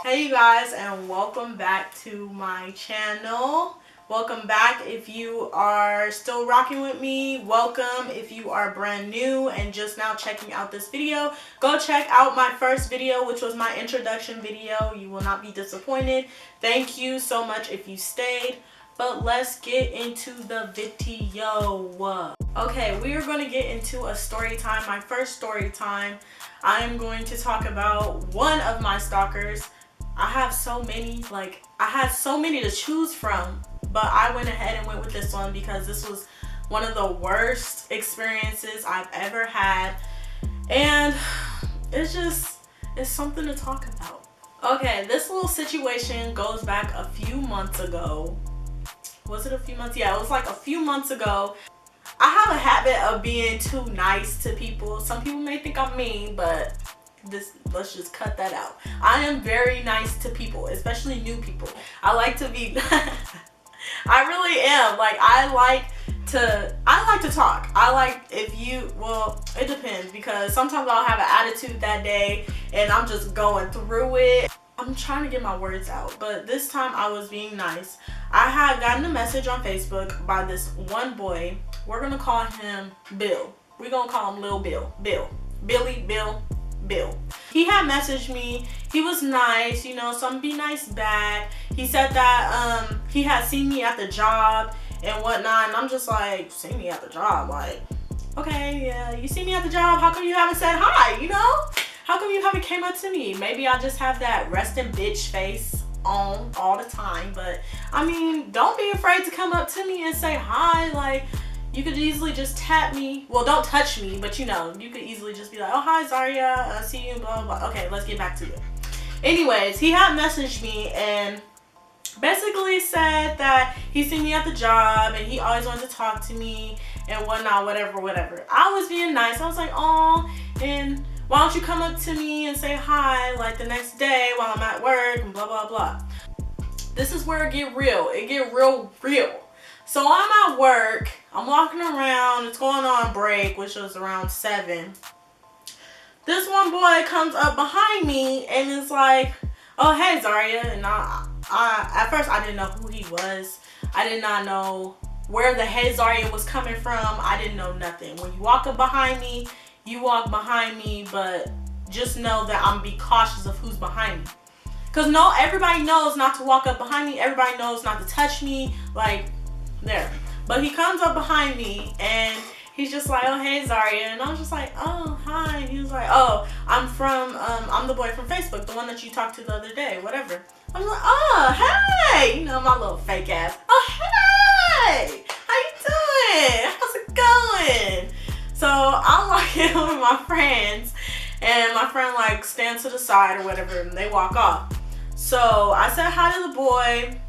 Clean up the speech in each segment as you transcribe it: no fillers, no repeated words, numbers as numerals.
Hey you guys, and welcome back to my channel. Welcome back if you are still rocking with me. Welcome if you are brand new and just now checking out this video. Go check out my first video, which was my introduction video. You will not be disappointed. Thank you so much if you stayed. But let's get into the video. Okay, we are going to get into a story time. My first story time. I am going to talk about one of my stalkers. I have so many, I had so many to choose from, but I went ahead and went with this one because this was one of the worst experiences I've ever had, and it's something to talk about. Okay, this little situation goes back a few months ago. Was it a few months? Yeah, it was like a few months ago. I have a habit of being too nice to people. Some people may think I'm mean, but let's just cut that out. I am very nice to people, especially new people. I like to be I really am. I like to talk. It depends, because sometimes I'll have an attitude that day and I'm just going through it. I'm trying to get my words out, but this time I was being nice. I had gotten a message on Facebook by this one boy. We're gonna call him Bill. We're gonna call him Lil Bill. Bill. He had messaged me. He was nice, so I'm be nice back. He said that he had seen me at the job and whatnot, and I'm just like, see me at the job? Like, okay, yeah, you see me at the job. How come you haven't said hi? How come you haven't came up to me? Maybe I just have that resting bitch face on all the time, but I mean, don't be afraid to come up to me and say hi. You could easily just tap me. Well, don't touch me, but you could easily just be like, oh, hi, Zaria. I see you, blah, blah, blah. Okay, let's get back to it. Anyways, he had messaged me and basically said that he seen me at the job and he always wanted to talk to me and whatnot, whatever. I was being nice. I was like, oh, and why don't you come up to me and say hi the next day while I'm at work and blah, blah, blah. This is where it get real. It get real. So I'm at work. I'm walking around. It's going on break, which was around 7. This one boy comes up behind me and is like, oh, hey, Zaria. And I at first I didn't know who he was. I did not know where the hey Zaria was coming from. I didn't know nothing. When you walk up behind me, you walk behind me, but just know that I'm be cautious of who's behind me. Because everybody knows not to walk up behind me. Everybody knows not to touch me. There. But he comes up behind me and he's just like, oh, hey, Zaria. And I was just like, oh, hi. And he was like, oh, I'm the boy from Facebook, the one that you talked to the other day, whatever. I was like, oh, hey. My little fake ass. Oh, hey. How you doing? How's it going? So I'm walking with my friends and my friend stands to the side or whatever and they walk off. So I said hi to the boy.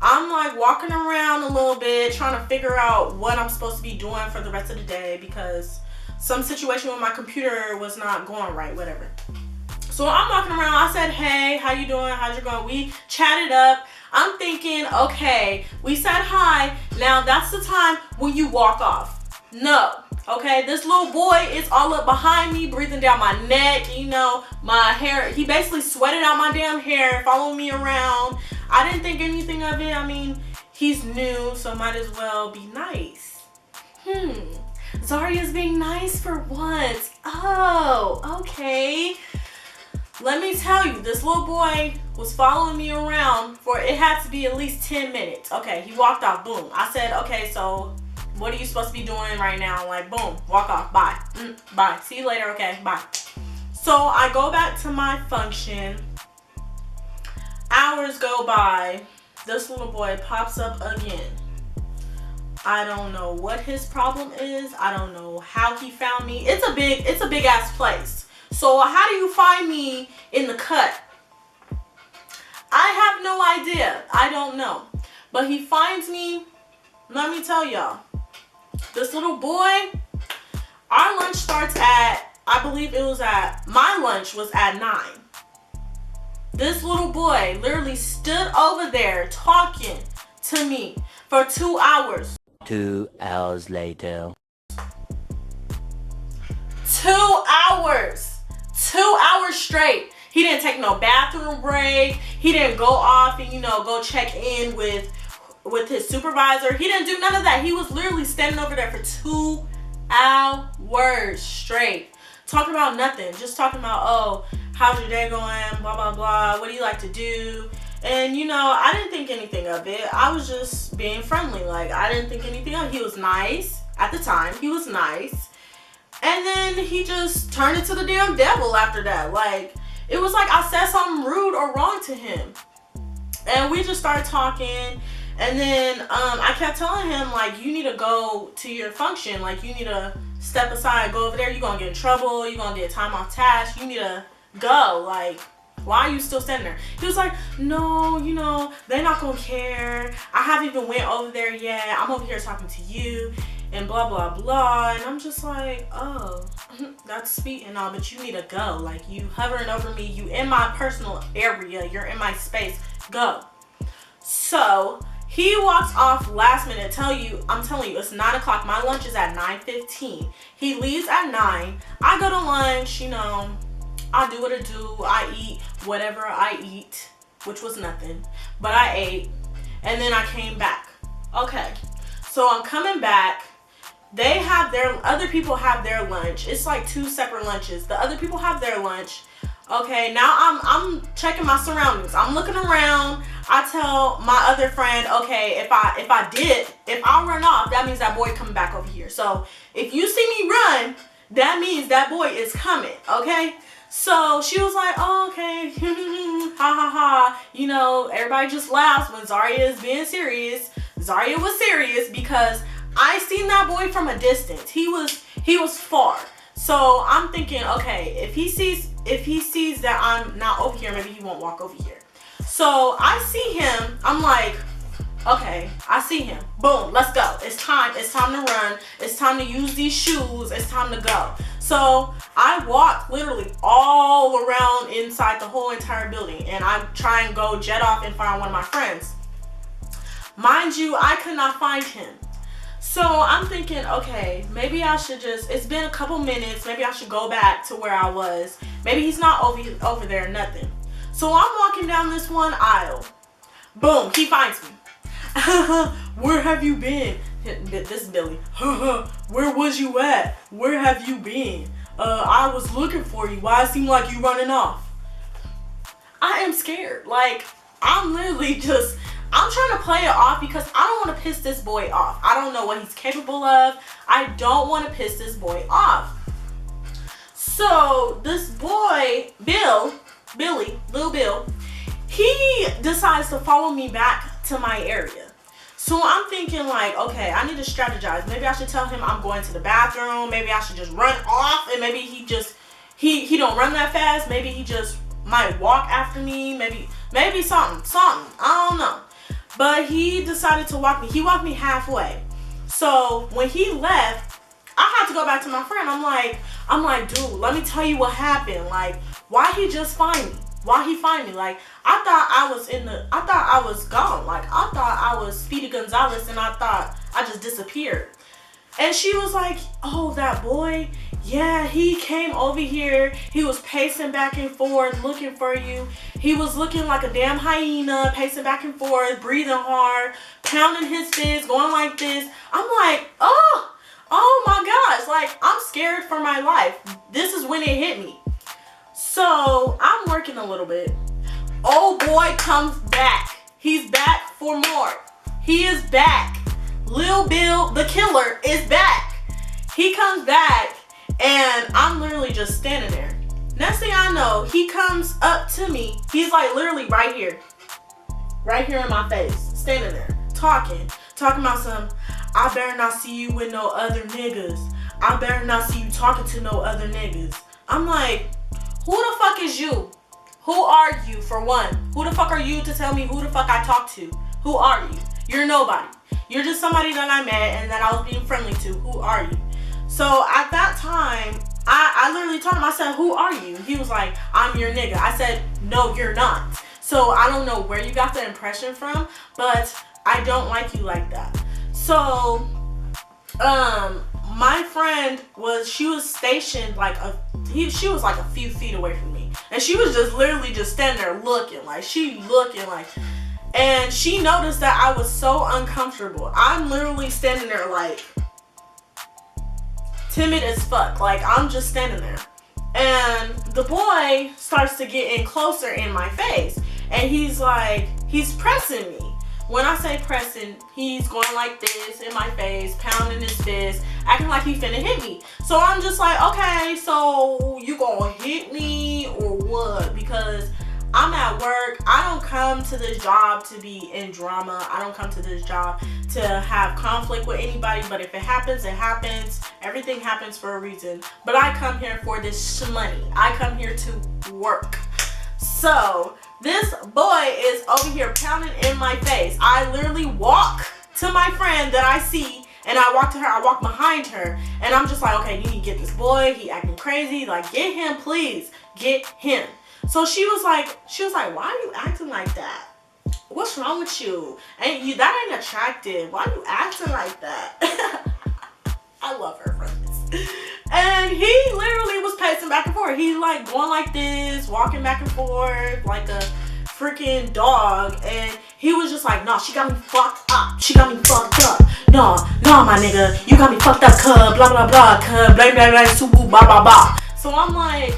I'm walking around a little bit trying to figure out what I'm supposed to be doing for the rest of the day because some situation with my computer was not going right, whatever. So I'm walking around. I said, hey, how you doing? How's it going? We chatted up. I'm thinking, okay, we said hi. Now that's the time when you walk off. No. Okay, this little boy is all up behind me, breathing down my neck, my hair. He basically sweated out my damn hair, following me around. I didn't think anything of it. I mean, he's new, so might as well be nice. Zaria's being nice for once. Oh, okay. Let me tell you, this little boy was following me around for, it had to be at least 10 minutes. Okay, he walked off, boom. I said, okay, so what are you supposed to be doing right now? Boom, walk off, bye. Bye, see you later, okay, bye. So I go back to my function. Hours go by. This little boy pops up again. I don't know what his problem is. I don't know how he found me. It's a big ass place. So how do you find me in the cut? I have no idea. I don't know. But he finds me. Let me tell y'all. This little boy, our lunch starts at, my lunch was at 9. This little boy literally stood over there talking to me for 2 hours. 2 hours later. 2 hours. 2 hours straight. He didn't take no bathroom break. He didn't go off and, go check in with his supervisor. He didn't do none of that. He was literally standing over there for 2 hours straight, talking about nothing. Just talking about, oh, how's your day going? Blah, blah, blah. What do you like to do? And, I didn't think anything of it. I was just being friendly. Like, I didn't think anything of it. He was nice. At the time, he was nice. And then he just turned into the damn devil after that. Like, it was like I said something rude or wrong to him. And we just started talking. And then I kept telling him, like, you need to go to your function. Like, you need to step aside, go over there. You're going to get in trouble. You're going to get time off task. You need to go. Like, why are you still standing there? He was like, no, they're not going to care. I haven't even went over there yet. I'm over here talking to you and blah, blah, blah. And I'm just like, oh, that's sweet and all, but you need to go. Like, you hovering over me. You in my personal area. You're in my space. Go. So he walks off last minute. I'm telling you, it's 9 o'clock. My lunch is at 9:15. He leaves at 9. I go to lunch, I do what I do. I eat whatever I eat, which was nothing, but I ate. And then I came back. Okay, so I'm coming back. Other people have their lunch. It's like 2 separate lunches. The other people have their lunch. Okay, now I'm checking my surroundings. I'm looking around. I tell my other friend, okay, if I run off, that means that boy coming back over here. So if you see me run, that means that boy is coming, okay? So she was like, oh, okay, ha ha ha. Everybody just laughs when Zaria is being serious. Zaria was serious because I seen that boy from a distance. He was far. So I'm thinking, okay, if he sees that I'm not over here, maybe he won't walk over here. So I see him. I'm like, okay, I see him. Boom, let's go. It's time to run. It's time to use these shoes. It's time to go. So I walk literally all around inside the whole entire building, and I try and go jet off and find one of my friends. Mind you, I could not find him. So I'm thinking, okay, maybe I should it's been a couple minutes. Maybe I should go back to where I was. Maybe he's not over there, nothing. So I'm walking down this one aisle. Boom, he finds me. Where have you been? This is Billy. Where was you at? Where have you been? I was looking for you. Why it seem like you running off? I am scared. Like, I'm literally I'm trying to play it off because I don't want to piss this boy off. I don't know what he's capable of. I don't want to piss this boy off. So this boy, Little Bill, he decides to follow me back to my area. So I'm thinking like, okay, I need to strategize. Maybe I should tell him I'm going to the bathroom. Maybe I should just run off, and maybe he don't run that fast. Maybe he just might walk after me. Maybe something. I don't know. But he decided to walk me. He walked me halfway. So when he left, I had to go back to my friend. I'm like, dude, let me tell you what happened. Like, why he just find me? Why he find me? Like, I thought I was gone. Like, I thought I was Speedy Gonzalez, and I thought I just disappeared. And she was like, oh, that boy, yeah, he came over here. He was pacing back and forth looking for you. He was looking like a damn hyena, pacing back and forth, breathing hard, pounding his fist, going like this. I'm like, oh my gosh, like, I'm scared for my life. This is when it hit me. So I'm working a little bit. Oh boy comes back. He's back for more. He is back. Lil Bill, the killer, is back. He comes back, and I'm literally just standing there. Next thing I know, he comes up to me. He's like literally right here in my face, standing there, talking about some, I better not see you with no other niggas. I better not see you talking to no other niggas. I'm like, who the fuck is you? Who are you, for one? Who the fuck are you to tell me who the fuck I talk to? Who are you? You're nobody. You're just somebody that I met and that I was being friendly to. Who are you? So at that time, I literally told him, I said, who are you? He was like, I'm your nigga. I said, no, you're not. So I don't know where you got the impression from, but I don't like you like that. So my friend she was stationed like she was like a few feet away from me. And she was just literally just standing there looking like, and she noticed that I was so uncomfortable. I'm literally standing there like timid as fuck. Like, I'm just standing there. And the boy starts to get in closer in my face. And he's like, he's pressing me. When I say pressing, he's going like this in my face, pounding his fist, acting like he finna hit me. So I'm just like, okay, so you gonna hit me or what? Because I'm at work. I don't come to this job to be in drama. I don't come to this job to have conflict with anybody. But if it happens, it happens. Everything happens for a reason. But I come here for this money. I come here to work. So this boy is over here pounding in my face. I literally walk to my friend that I see, and I walk to her. I walk behind her, and I'm just like, okay, you need to get this boy. He acting crazy. Like, get him, please. Get him. So she was like, why are you acting like that? What's wrong with you? That ain't attractive. Why are you acting like that? I love her for this. And he literally was pacing back and forth. He's like going like this, walking back and forth like a freaking dog. And he was just like, no, she got me fucked up. She got me fucked up. No, my nigga, you got me fucked up, cub, blah, blah, blah, cub, blah, blah, blah, subu, blah, blah, blah. So I'm like,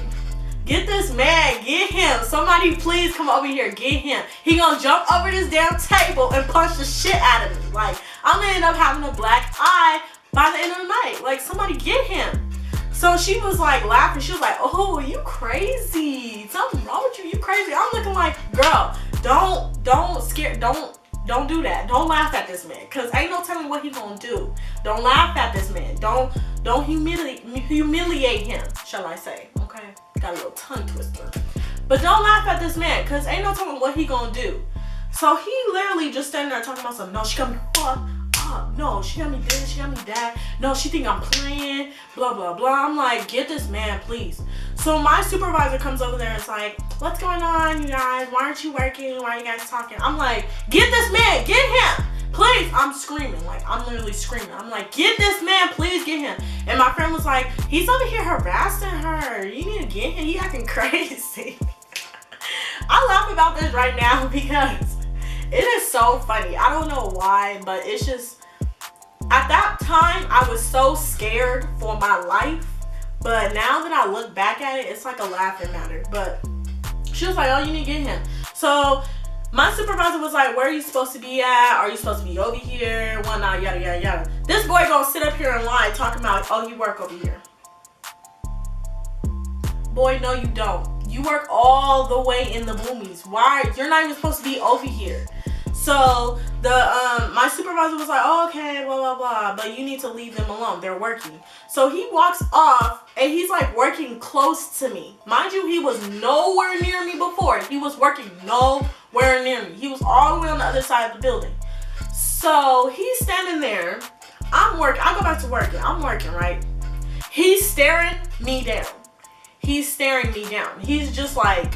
get this man, get him. Somebody please come over here, get him. He gonna jump over this damn table and punch the shit out of me. Like, I'm gonna end up having a black eye by the end of the night. Like, somebody get him. So she was like laughing. She was like, oh, you crazy. Something wrong with you. You crazy. I'm looking like, girl, don't do that. Don't laugh at this man. Cause ain't no telling what he gonna do. Don't laugh at this man. Don't humiliate him, shall I say. Okay? Got a little tongue twister. But don't laugh at this man, cause ain't no telling what he gonna do. So he literally just standing there talking about something. No, she got me fucked up. No, she got me this, she got me that. No, she think I'm playing, blah, blah, blah. I'm like, get this man, please. So my supervisor comes over there and it's like, what's going on, you guys? Why aren't you working? Why are you guys talking? I'm like, get this man, get him. Please, I'm screaming. Like, I'm literally screaming. I'm like, get this man, please get him. And my friend was like, he's over here harassing her. You need to get him. He acting crazy. I laugh about this right now because it is so funny. I don't know why, but it's just, at that time, I was so scared for my life. But now that I look back at it, it's like a laughing matter. But she was like, oh, you need to get him. So my supervisor was like, where are you supposed to be at? Are you supposed to be over here? Whatnot, yada, yada, yada. This boy gonna sit up here and lie, talking about, oh, you work over here. Boy, no, you don't. You work all the way in the boomies. Why? You're not even supposed to be over here. So my supervisor was like, oh, okay, blah, blah, blah, but you need to leave them alone. They're working. So he walks off and he's like working close to me. Mind you, he was nowhere near me before. He was working nowhere near me. He was all the way on the other side of the building. So he's standing there. I'm working. I go back to working. I'm working, right? He's staring me down. He's staring me down. He's just like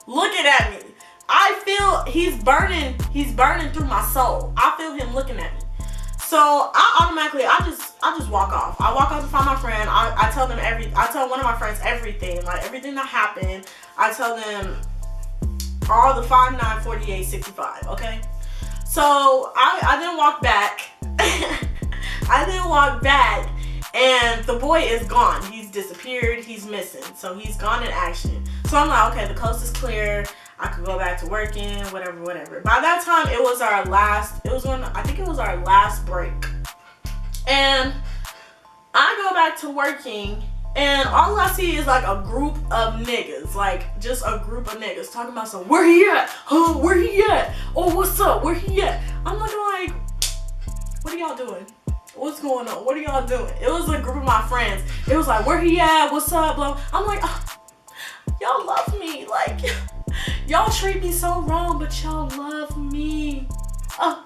looking at me. I feel he's burning through my soul. I feel him looking at me. So I just walk off. I walk off to find my friend. I tell one of my friends everything, like everything that happened. I tell them all the 5, 9, 48, 65, okay? So I then walk back. I then walk back and the boy is gone. He's disappeared. He's missing. So he's gone in action. So I'm like, okay, the coast is clear. I could go back to working, whatever. By that time, I think it was our last break. And I go back to working, and all I see is like a group of niggas, like just a group of niggas talking about some, where he at? Oh, where he at? Oh, what's up? Where he at? I'm looking like, what are y'all doing? What's going on? What are y'all doing? It was a group of my friends. It was like, where he at? What's up? Blah. I'm like, oh, y'all love me. Like, y'all treat me so wrong, but y'all love me. Oh,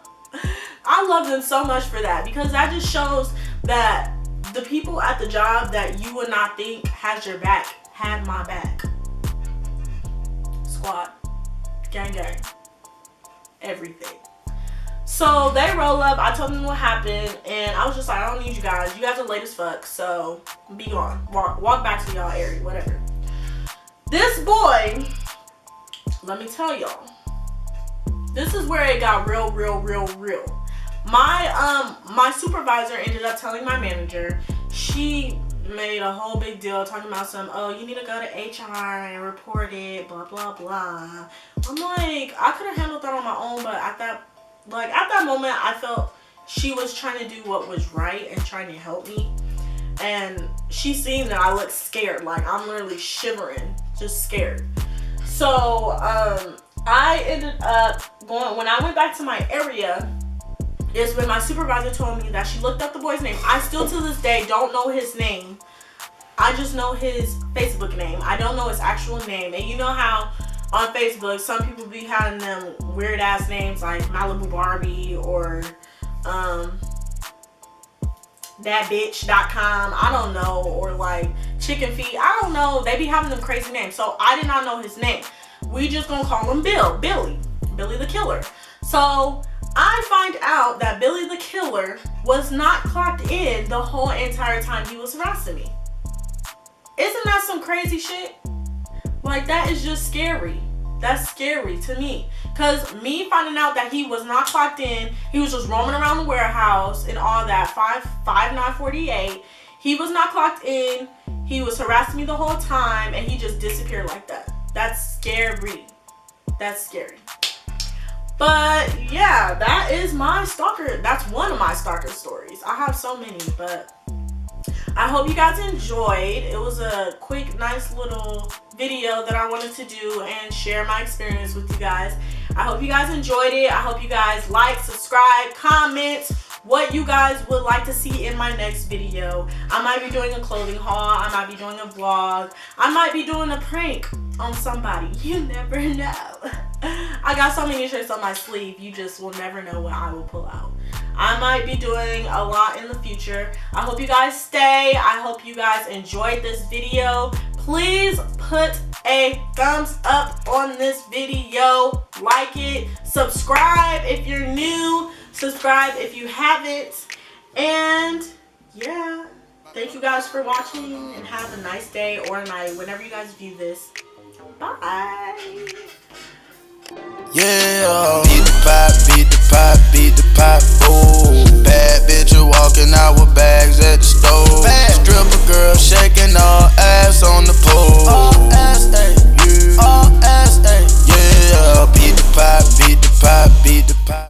I love them so much for that, because that just shows that the people at the job that you would not think has your back had my back. Squad, gang, everything. So they roll up. I told them what happened, and I was just like, I don't need you guys. You guys are late as fuck, so be gone. Walk back to y'all area, whatever. This boy, let me tell y'all, this is where it got real. My supervisor ended up telling my manager. She made a whole big deal talking about you need to go to HR and report it, blah blah blah. I'm like, I could have handled that on my own, but at that moment I felt she was trying to do what was right and trying to help me, and she seen that I looked scared, like I'm literally shivering, just scared. So I ended up going, when I went back to my area, is when my supervisor told me that she looked up the boy's name. I still to this day don't know his name. I just know his Facebook name. I don't know his actual name. And you know how on Facebook some people be having them weird ass names like Malibu Barbie or thatbitch.com, I don't know, or like Chicken Feet, I don't know. They be having them crazy names. So I did not know his name. We just gonna call him Billy the Killer. So I find out that Billy the Killer was not clocked in the whole entire time he was harassing me. Isn't that some crazy shit? Like, that is just scary. That's scary to me. Because me finding out that he was not clocked in, he was just roaming around the warehouse and all that, 5'9", he was not clocked in, he was harassing me the whole time, and he just disappeared like that. That's scary. That's scary. But yeah, that is my stalker. That's one of my stalker stories. I have so many, but I hope you guys enjoyed. It was a quick, nice little video that I wanted to do and share my experience with you guys. I hope you guys enjoyed it. I hope you guys like, subscribe, comment what you guys would like to see in my next video. I might be doing a clothing haul. I might be doing a vlog. I might be doing a prank on somebody. You never know. I got so many tricks on my sleeve. You just will never know what I will pull out. I might be doing a lot in the future. I hope you guys stay. I hope you guys enjoyed this video. Please put a thumbs up on this video. Like it. Subscribe if you're new. Subscribe if you haven't. And yeah, thank you guys for watching, and have a nice day or night whenever you guys view this. Bye. Yeah, beat the pipe, beat the pipe, beat the